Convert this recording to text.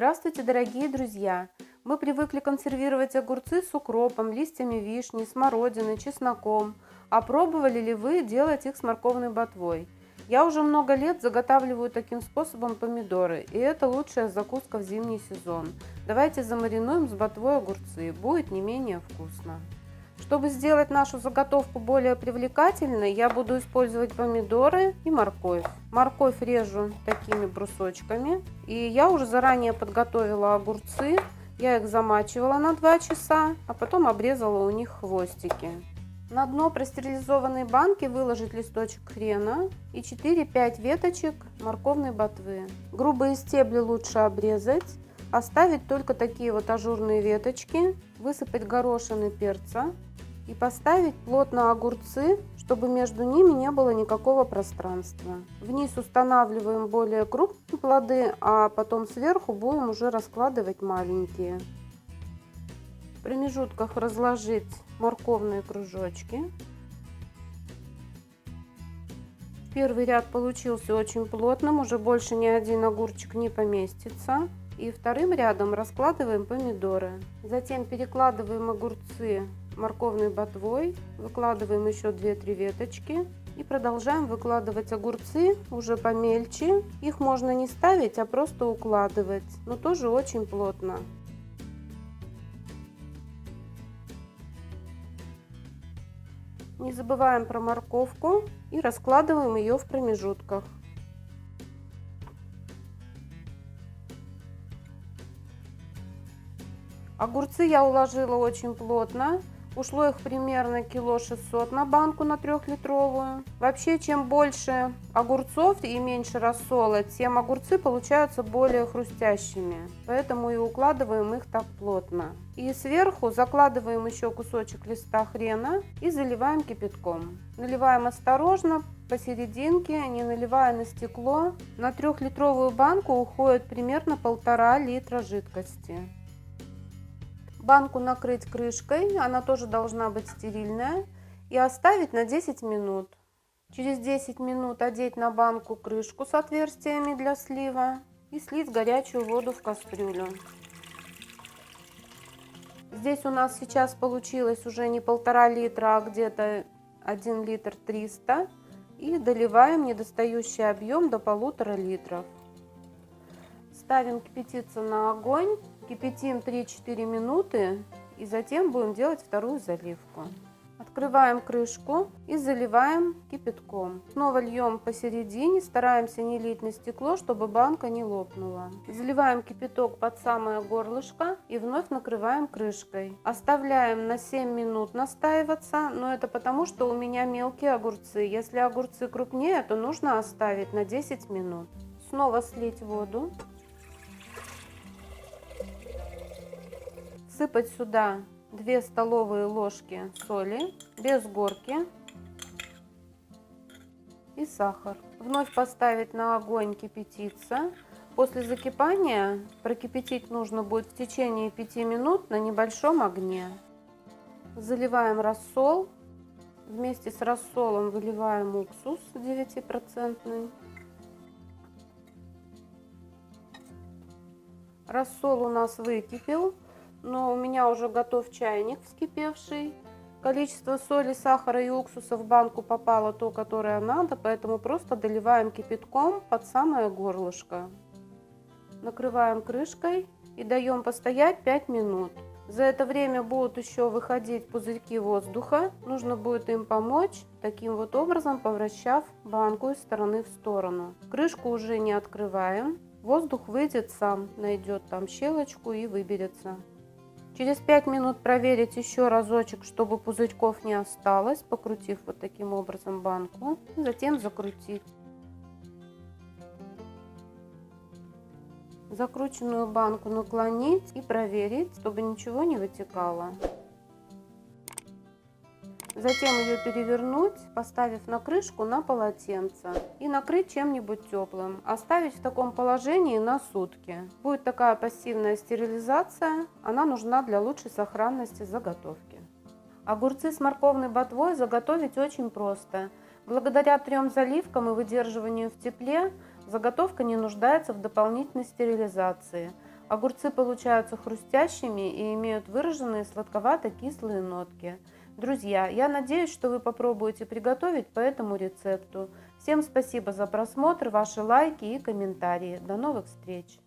Здравствуйте, дорогие друзья! Мы привыкли консервировать огурцы с укропом, листьями вишни, смородиной, чесноком. А пробовали ли вы делать их с морковной ботвой? Я уже много лет заготавливаю таким способом помидоры, и это лучшая закуска в зимний сезон. Давайте замаринуем с ботвой огурцы, будет не менее вкусно. Чтобы сделать нашу заготовку более привлекательной, я буду использовать помидоры и морковь. Морковь режу такими брусочками. И я уже заранее подготовила огурцы. Я их замачивала на 2 часа, а потом обрезала у них хвостики. На дно простерилизованной банки выложить листочек хрена и 4-5 веточек морковной ботвы. Грубые стебли лучше обрезать. Оставить только такие вот ажурные веточки. Высыпать горошины перца. И поставить плотно огурцы, чтобы между ними не было никакого пространства. Вниз устанавливаем более крупные плоды, а потом сверху будем уже раскладывать маленькие. В промежутках разложить морковные кружочки. Первый ряд получился очень плотным, уже больше ни один огурчик не поместится. И вторым рядом раскладываем помидоры. Затем перекладываем огурцы морковной ботвой, выкладываем еще 2-3 веточки и продолжаем выкладывать огурцы уже помельче. Их можно не ставить, а просто укладывать, но тоже очень плотно. Не забываем про морковку и раскладываем ее в промежутках. Огурцы я уложила очень плотно. Ушло их примерно кило 600 на банку на 3-литровую. Вообще, чем больше огурцов и меньше рассола, тем огурцы получаются более хрустящими. Поэтому и укладываем их так плотно. И сверху закладываем еще кусочек листа хрена и заливаем кипятком. Наливаем осторожно, посерединке, не наливая на стекло. На 3-литровую банку уходит примерно 1,5 литра жидкости. Банку накрыть крышкой, она тоже должна быть стерильная, и оставить на 10 минут. Через 10 минут одеть на банку крышку с отверстиями для слива и слить горячую воду в кастрюлю. Здесь у нас сейчас получилось уже не 1,5 литра, а где-то 1 литр 300. И доливаем недостающий объем до 1,5 литров. Ставим кипятиться на огонь. Кипятим 3-4 минуты и затем будем делать вторую заливку. Открываем крышку и заливаем кипятком. Снова льем посередине, стараемся не лить на стекло, чтобы банка не лопнула. Заливаем кипяток под самое горлышко и вновь накрываем крышкой. Оставляем на 7 минут настаиваться, но это потому, что у меня мелкие огурцы. Если огурцы крупнее, то нужно оставить на 10 минут. Снова слить воду. Сыпать сюда 2 столовые ложки соли без горки и сахар. Вновь поставить на огонь кипятиться. После закипания прокипятить нужно будет в течение 5 минут на небольшом огне. Заливаем рассол. Вместе с рассолом выливаем уксус 9%. Рассол у нас выкипел. Но у меня уже готов чайник вскипевший. Количество соли, сахара и уксуса в банку попало то, которое надо, поэтому просто доливаем кипятком под самое горлышко. Накрываем крышкой и даем постоять 5 минут. За это время будут еще выходить пузырьки воздуха. Нужно будет им помочь, таким вот образом повращав банку из стороны в сторону. Крышку уже не открываем. Воздух выйдет сам, найдет там щелочку и выберется. Через 5 минут проверить еще разочек, чтобы пузырьков не осталось, покрутив вот таким образом банку. Затем закрутить. Закрученную банку наклонить и проверить, чтобы ничего не вытекало. Затем ее перевернуть, поставив на крышку на полотенце и накрыть чем-нибудь теплым. Оставить в таком положении на сутки. Будет такая пассивная стерилизация, она нужна для лучшей сохранности заготовки. Огурцы с морковной ботвой заготовить очень просто. Благодаря 3 заливкам и выдерживанию в тепле заготовка не нуждается в дополнительной стерилизации. Огурцы получаются хрустящими и имеют выраженные сладковато-кислые нотки. Друзья, я надеюсь, что вы попробуете приготовить по этому рецепту. Всем спасибо за просмотр, ваши лайки и комментарии. До новых встреч!